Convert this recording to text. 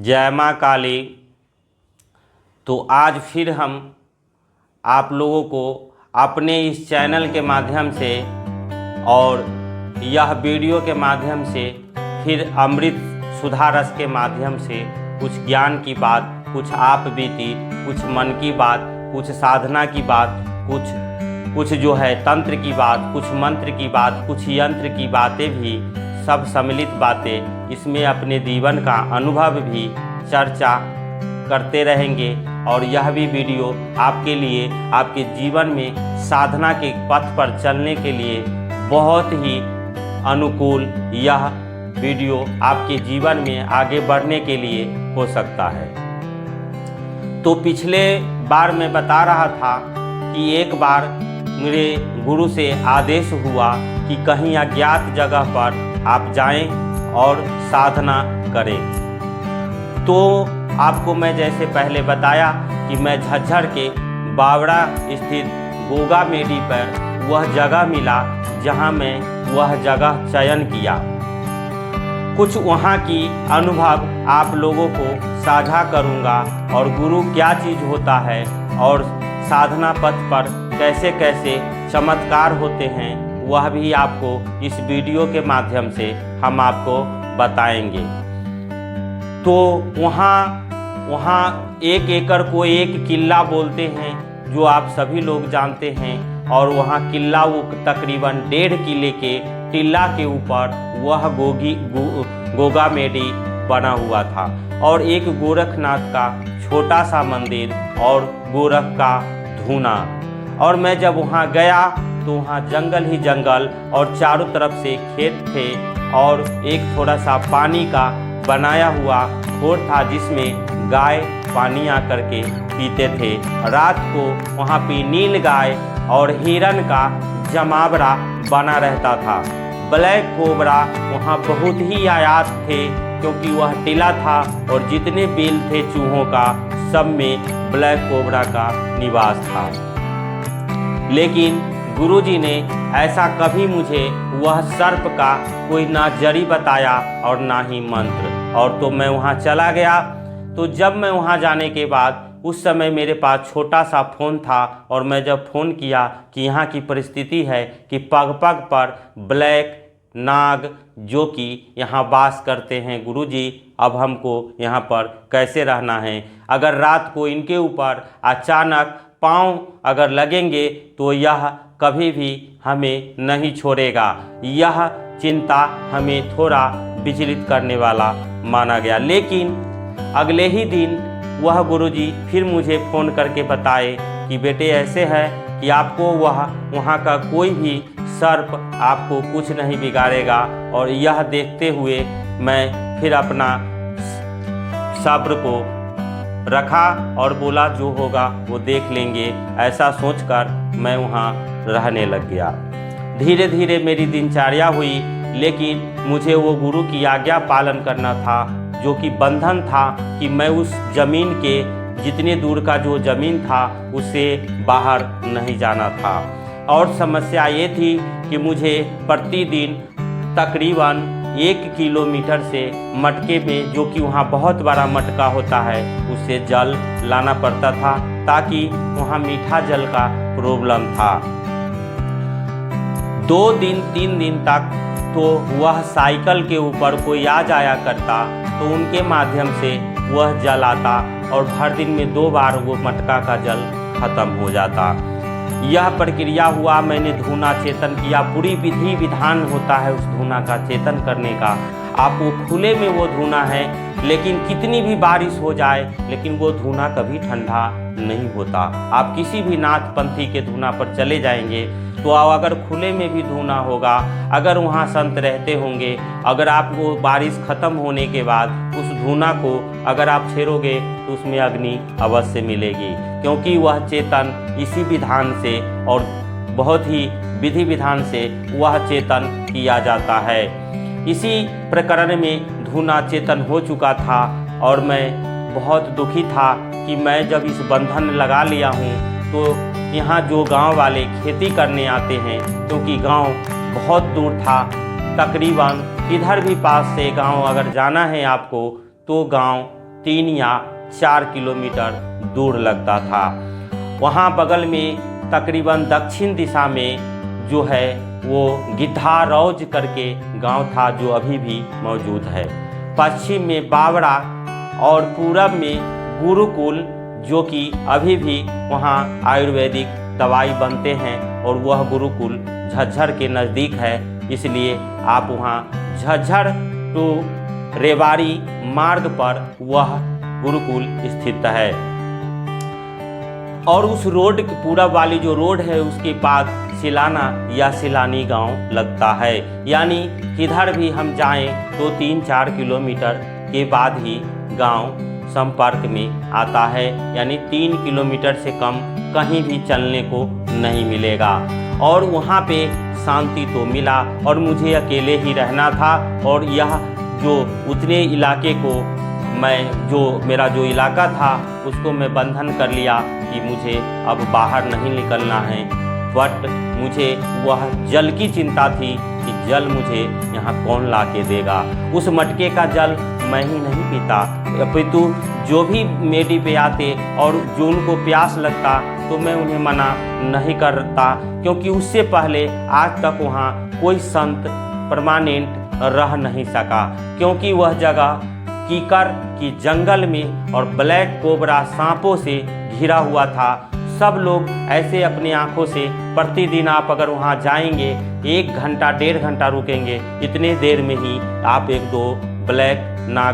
जय माँ काली। तो आज फिर हम आप लोगों को अपने इस चैनल के माध्यम से और यह वीडियो के माध्यम से फिर अमृत सुधा रस के माध्यम से कुछ ज्ञान की बात, कुछ आप बीती, कुछ मन की बात, कुछ साधना की बात, कुछ जो है तंत्र की बात, कुछ मंत्र की बात, कुछ यंत्र की बातें भी, सब सम्मिलित बातें इसमें अपने जीवन का अनुभव भी चर्चा करते रहेंगे। और यह भी वीडियो आपके लिए, आपके जीवन में साधना के पथ पर चलने के लिए बहुत ही अनुकूल यह वीडियो आपके जीवन में आगे बढ़ने के लिए हो सकता है। तो पिछले बार मैं बता रहा था कि एक बार मेरे गुरु से आदेश हुआ कि कहीं अज्ञात जगह पर आप जाएं और साधना करें। तो आपको मैं जैसे पहले बताया कि मैं झज्जर के बावड़ा स्थित गोगा मेडी पर वह जगह मिला जहां मैं वह जगह चयन किया। कुछ वहां की अनुभव आप लोगों को साझा करूंगा और गुरु क्या चीज़ होता है और साधना पथ पर कैसे कैसे चमत्कार होते हैं वह भी आपको इस वीडियो के माध्यम से हम आपको बताएंगे। तो वहाँ 1 एकड़ को 1 किला बोलते हैं जो आप सभी लोग जानते हैं। और वहाँ किला वो तकरीबन 1.5 किले के टीला के ऊपर वह गोगा मेडी बना हुआ था और एक गोरखनाथ का छोटा सा मंदिर और गोरख का धूना। और मैं जब वहाँ गया तो वहाँ जंगल ही जंगल और चारों तरफ से खेत थे और एक थोड़ा सा पानी का बनाया हुआ खोर था जिसमें गाय पानी आकर के पीते थे। रात को वहाँ पे नील गाय और हिरन का जमावड़ा बना रहता था। ब्लैक कोबरा वहाँ बहुत ही आयात थे क्योंकि वह टीला था और जितने बिल थे चूहों का सब में ब्लैक कोबरा का निवास था। लेकिन गुरुजी ने ऐसा कभी मुझे वह सर्प का कोई ना जड़ी बताया और ना ही मंत्र। और तो मैं वहाँ चला गया। तो जब मैं वहाँ जाने के बाद उस समय मेरे पास छोटा सा फ़ोन था और मैं जब फ़ोन किया कि यहाँ की परिस्थिति है कि पग पग पर ब्लैक नाग जो कि यहाँ वास करते हैं, गुरुजी अब हमको यहाँ पर कैसे रहना है। अगर रात को इनके ऊपर अचानक पाँव अगर लगेंगे तो यह कभी भी हमें नहीं छोड़ेगा। यह चिंता हमें थोड़ा विचलित करने वाला माना गया। लेकिन अगले ही दिन वह गुरुजी फिर मुझे फ़ोन करके बताए कि बेटे ऐसे है कि आपको वहाँ का कोई भी सर्प आपको कुछ नहीं बिगाड़ेगा। और यह देखते हुए मैं फिर अपना सब्र को रखा और बोला जो होगा वो देख लेंगे। ऐसा सोचकर मैं वहाँ रहने लग गया। धीरे धीरे मेरी दिनचर्या हुई, लेकिन मुझे वो गुरु की आज्ञा पालन करना था जो कि बंधन था कि मैं उस ज़मीन के जितने दूर का जो ज़मीन था उससे बाहर नहीं जाना था। और समस्या ये थी कि मुझे प्रतिदिन तकरीबन 1 किलोमीटर से मटके में, जो कि वहाँ बहुत बड़ा मटका होता है, उससे जल लाना पड़ता था ताकि वहाँ मीठा जल का प्रॉब्लम था। 2 दिन 3 दिन तक तो वह साइकिल के ऊपर कोई आ जाया करता तो उनके माध्यम से वह जल आता और हर दिन में 2 बार वो मटका का जल खत्म हो जाता। यह प्रक्रिया हुआ, मैंने धूना चेतन किया। पूरी विधि विधान होता है उस धूना का चेतन करने का। आपको खुले में वो धूना है, लेकिन कितनी भी बारिश हो जाए लेकिन वो धूना कभी ठंडा नहीं होता। आप किसी भी नाथ पंथी के धूना पर चले जाएंगे तो अगर खुले में भी धूना होगा, अगर वहाँ संत रहते होंगे, अगर आप वो बारिश ख़त्म होने के बाद उस धूना को अगर आप छेड़ोगे तो उसमें अग्नि अवश्य मिलेगी, क्योंकि वह चेतन इसी विधान से और बहुत ही विधि विधान से वह चेतन किया जाता है। इसी प्रकरण में धूना चेतन हो चुका था और मैं बहुत दुखी था कि मैं जब इस बंधन लगा लिया हूँ तो यहाँ जो गांव वाले खेती करने आते हैं, क्योंकि गांव बहुत दूर था, तकरीबन इधर भी पास से गांव अगर जाना है आपको तो गांव 3 या 4 किलोमीटर दूर लगता था। वहाँ बगल में तकरीबन दक्षिण दिशा में जो है वो गिद्धारौज करके गांव था, जो अभी भी मौजूद है। पश्चिम में बावड़ा और पूरब में गुरुकुल, जो कि अभी भी वहाँ आयुर्वेदिक दवाई बनते हैं, और वह गुरुकुल झज्जर के नज़दीक है, इसलिए आप वहाँ झज्जर टू रेवाड़ी मार्ग पर वह गुरुकुल स्थित है। और उस रोड की पूरब वाली जो रोड है उसके बाद सिलाना या सिलानी गांव लगता है, यानी किधर भी हम जाएं तो 3-4 किलोमीटर के बाद ही गांव संपर्क में आता है, यानी 3 किलोमीटर से कम कहीं भी चलने को नहीं मिलेगा। और वहाँ पे शांति तो मिला, और मुझे अकेले ही रहना था, और यह जो उतने इलाके को मेरा जो इलाका था उसको मैं बंधन कर लिया कि मुझे अब बाहर नहीं निकलना है। बट मुझे वह जल की चिंता थी कि जल मुझे यहाँ कौन ला के देगा। उस मटके का जल मैं ही नहीं पीता, अपितु जो भी मेडी पे आते और जो उनको प्यास लगता तो मैं उन्हें मना नहीं करता, क्योंकि उससे पहले आज तक वहाँ कोई संत परमानेंट रह नहीं सका, क्योंकि वह जगह कीकर की जंगल में और ब्लैक कोबरा सांपों से घिरा हुआ था। सब लोग ऐसे अपनी आंखों से प्रतिदिन, आप अगर वहां जाएंगे 1 घंटा 1.5 घंटा रुकेंगे, इतने देर में ही आप 1-2 ब्लैक नाग